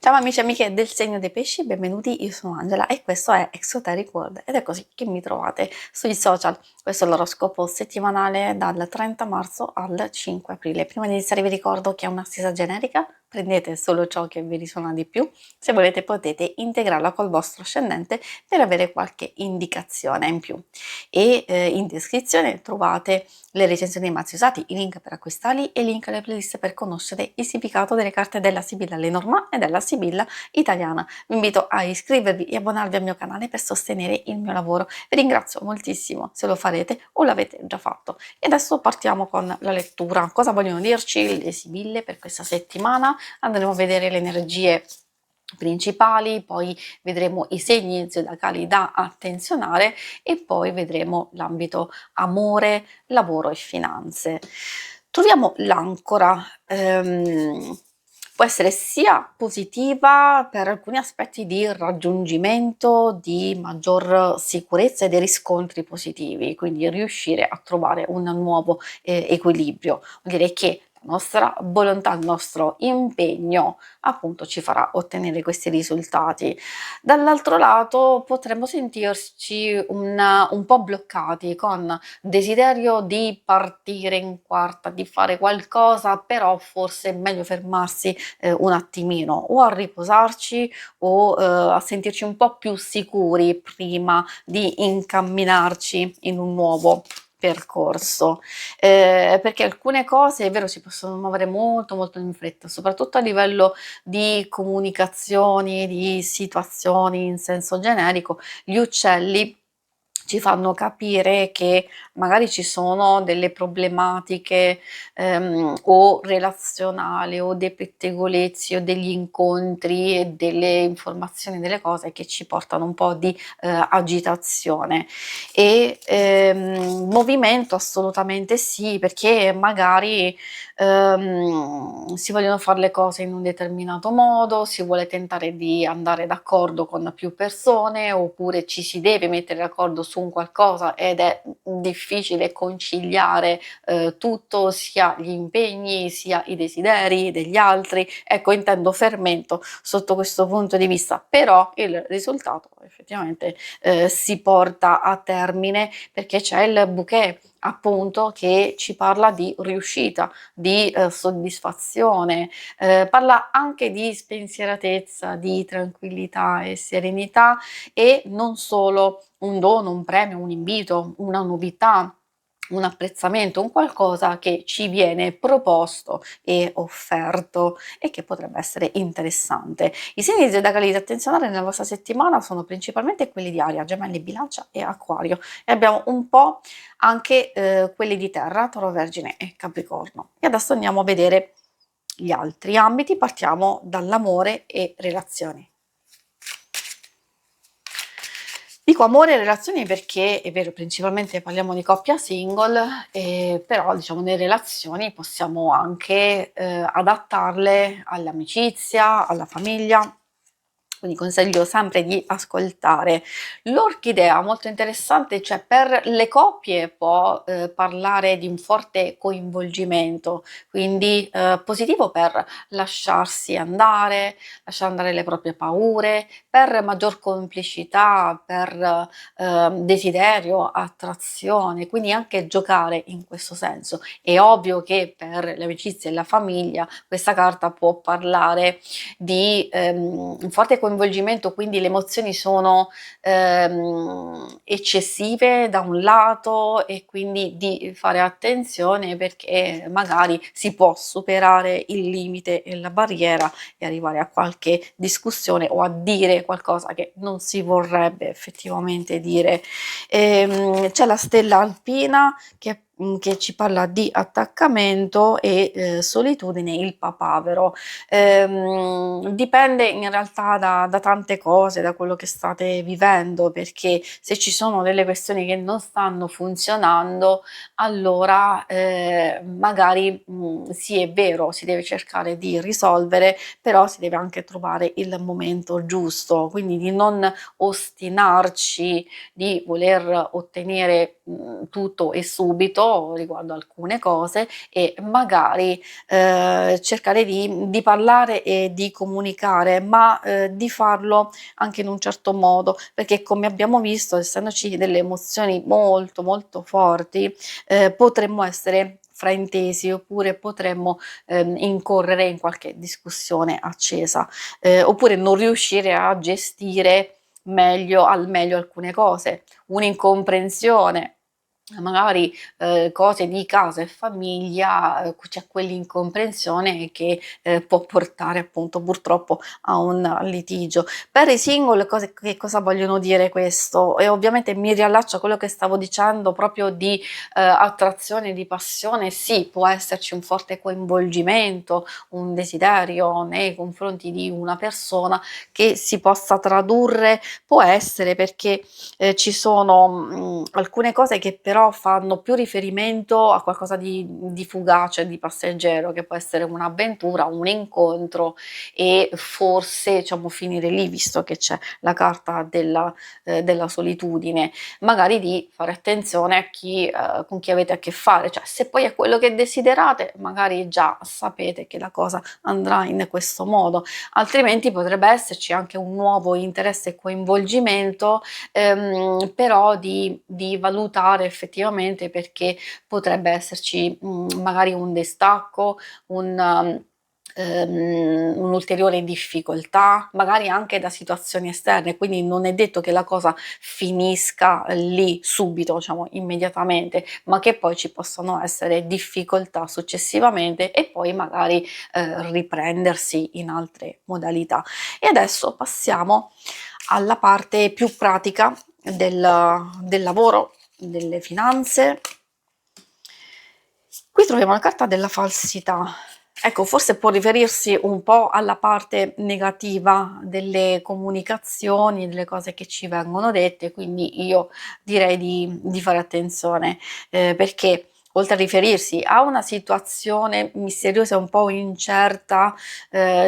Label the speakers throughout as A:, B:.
A: Ciao amici e amiche del segno dei pesci, benvenuti, io sono Angela e questo è Exoteric World ed è così che mi trovate sui social. Questo è l'oroscopo settimanale dal 30 marzo al 5 aprile. Prima di iniziare vi ricordo che è una stesa generica, prendete solo ciò che vi risuona di più, se volete potete integrarla col vostro ascendente per avere qualche indicazione in più. E in descrizione trovate le recensioni dei mazzi usati, i link per acquistarli e i link alle playlist per conoscere il significato delle carte della Sibilla Lenormand e della Sibilla italiana. Vi invito a iscrivervi e abbonarvi al mio canale per sostenere il mio lavoro. Vi ringrazio moltissimo se lo farete o l'avete già fatto. E adesso partiamo con la lettura. Cosa vogliono dirci le Sibille per questa settimana? Andremo a vedere le energie principali, poi vedremo i segni zodiacali da attenzionare e poi vedremo l'ambito amore, lavoro e finanze. Troviamo l'ancora, può essere sia positiva per alcuni aspetti di raggiungimento di maggior sicurezza e dei riscontri positivi, quindi riuscire a trovare un nuovo equilibrio. Vuol dire che la nostra volontà, il nostro impegno appunto ci farà ottenere questi risultati. Dall'altro lato potremmo sentirci un po' bloccati con desiderio di partire in quarta, di fare qualcosa, però forse è meglio fermarsi un attimino o a riposarci o a sentirci un po' più sicuri prima di incamminarci in un nuovo percorso, perché alcune cose è vero si possono muovere molto in fretta, soprattutto a livello di comunicazioni, di situazioni in senso generico. Gli uccelli ci fanno capire che magari ci sono delle problematiche o relazionali o dei pettegolezzi o degli incontri e delle informazioni, delle cose che ci portano un po' di agitazione e movimento assolutamente sì, perché magari si vogliono fare le cose in un determinato modo, si vuole tentare di andare d'accordo con più persone oppure ci si deve mettere d'accordo su un qualcosa ed è difficile conciliare tutto, sia gli impegni sia i desideri degli altri. Ecco, intendo fermento sotto questo punto di vista, però il risultato effettivamente si porta a termine perché c'è il bouquet appunto che ci parla di riuscita, di soddisfazione, parla anche di spensieratezza, di tranquillità e serenità e non solo un dono, un premio, un invito, una novità, un apprezzamento, un qualcosa che ci viene proposto e offerto e che potrebbe essere interessante. I segni zodiacali da attenzionare nella vostra settimana sono principalmente quelli di Aria, Gemelli, Bilancia e Acquario e abbiamo un po' anche quelli di Terra, Toro, Vergine e Capricorno. E adesso andiamo a vedere gli altri ambiti, partiamo dall'amore e relazioni. Dico amore e relazioni perché è vero, principalmente parliamo di coppia single, però diciamo nelle relazioni possiamo anche adattarle all'amicizia, alla famiglia. Quindi consiglio sempre di ascoltare. L'orchidea molto interessante, cioè per le coppie può parlare di un forte coinvolgimento, quindi positivo per lasciare andare le proprie paure, per maggior complicità, per desiderio, attrazione, quindi anche giocare in questo senso. È ovvio che per le amicizie e la famiglia questa carta può parlare di un forte coinvolgimento, quindi le emozioni sono eccessive da un lato e quindi di fare attenzione perché magari si può superare il limite e la barriera e arrivare a qualche discussione o a dire qualcosa che non si vorrebbe effettivamente dire. C'è la stella alpina che ci parla di attaccamento e solitudine, il papavero. Dipende in realtà da tante cose, da quello che state vivendo, perché se ci sono delle questioni che non stanno funzionando, allora magari sì è vero, si deve cercare di risolvere, però si deve anche trovare il momento giusto, quindi di non ostinarci, di voler ottenere tutto e subito riguardo alcune cose e magari cercare di parlare e di comunicare, ma di farlo anche in un certo modo, perché come abbiamo visto, essendoci delle emozioni molto, molto forti, potremmo essere fraintesi oppure potremmo incorrere in qualche discussione accesa, oppure non riuscire a gestire al meglio alcune cose, un'incomprensione, magari cose di casa e famiglia, c'è quell'incomprensione che può portare appunto purtroppo a un litigio. Per i single che cosa vogliono dire questo? E ovviamente mi riallaccio a quello che stavo dicendo proprio di attrazione, di passione, sì, può esserci un forte coinvolgimento, un desiderio nei confronti di una persona che si possa tradurre, può essere perché ci sono alcune cose che però fanno più riferimento a qualcosa di fugace, di passeggero, che può essere un'avventura, un incontro e forse diciamo finire lì, visto che c'è la carta della solitudine, magari di fare attenzione a chi con chi avete a che fare, cioè se poi è quello che desiderate, magari già sapete che la cosa andrà in questo modo, altrimenti potrebbe esserci anche un nuovo interesse e coinvolgimento, però di valutare effettivamente perché potrebbe esserci magari un distacco, un'ulteriore difficoltà, magari anche da situazioni esterne, quindi non è detto che la cosa finisca lì subito, diciamo immediatamente, ma che poi ci possano essere difficoltà successivamente e poi magari riprendersi in altre modalità. E adesso passiamo alla parte più pratica del lavoro, delle finanze. Qui troviamo la carta della falsità. Ecco, forse può riferirsi un po' alla parte negativa delle comunicazioni, delle cose che ci vengono dette, quindi io direi di fare attenzione, perché oltre a riferirsi a una situazione misteriosa e un po' incerta,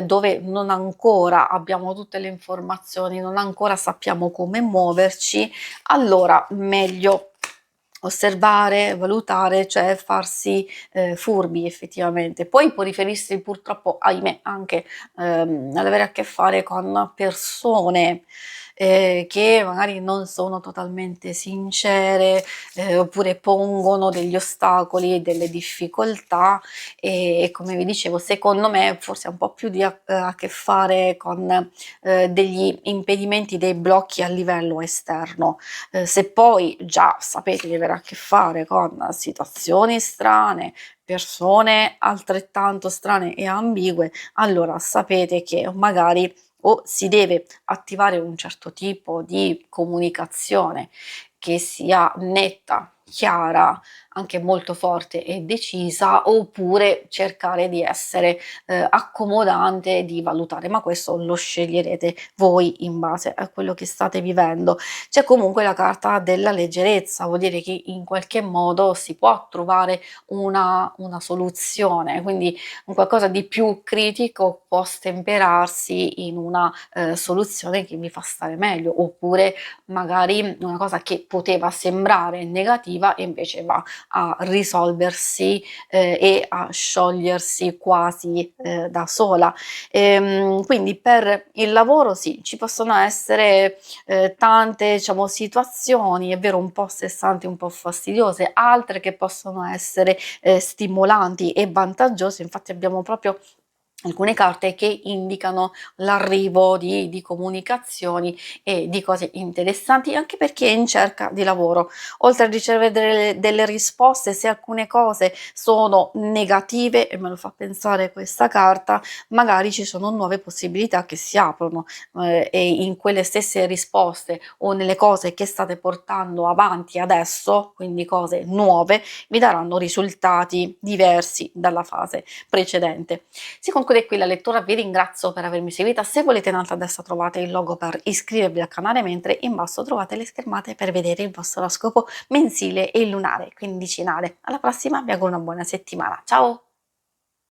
A: dove non ancora abbiamo tutte le informazioni, non ancora sappiamo come muoverci, allora meglio osservare, valutare, cioè farsi furbi effettivamente. Poi può riferirsi purtroppo, ahimè, anche all'avere a che fare con persone che magari non sono totalmente sincere, oppure pongono degli ostacoli e delle difficoltà e come vi dicevo, secondo me forse ha un po' più a che fare con degli impedimenti, dei blocchi a livello esterno. Se poi già sapete di avere a che fare con situazioni strane, persone altrettanto strane e ambigue, allora sapete che magari o si deve attivare un certo tipo di comunicazione che sia netta, chiara, anche molto forte e decisa, oppure cercare di essere accomodante, di valutare, ma questo lo sceglierete voi in base a quello che state vivendo. C'è comunque la carta della leggerezza, vuol dire che in qualche modo si può trovare una soluzione, quindi un qualcosa di più critico può stemperarsi in una soluzione che vi fa stare meglio, oppure magari una cosa che poteva sembrare negativa e invece va a risolversi e a sciogliersi quasi da sola. Quindi per il lavoro sì, ci possono essere tante diciamo situazioni, è vero un po' stressanti, un po' fastidiose, altre che possono essere stimolanti e vantaggiose, infatti abbiamo proprio alcune carte che indicano l'arrivo di comunicazioni e di cose interessanti, anche per chi è in cerca di lavoro. Oltre a ricevere delle risposte, se alcune cose sono negative, e me lo fa pensare questa carta, magari ci sono nuove possibilità che si aprono e in quelle stesse risposte o nelle cose che state portando avanti adesso, quindi cose nuove, vi daranno risultati diversi dalla fase precedente. Si conclude qui la lettura, vi ringrazio per avermi seguita, se volete in alto a destra trovate il logo per iscrivervi al canale, mentre in basso trovate le schermate per vedere il vostro oroscopo mensile e lunare, quindicinale. Alla prossima, vi auguro una buona settimana, ciao!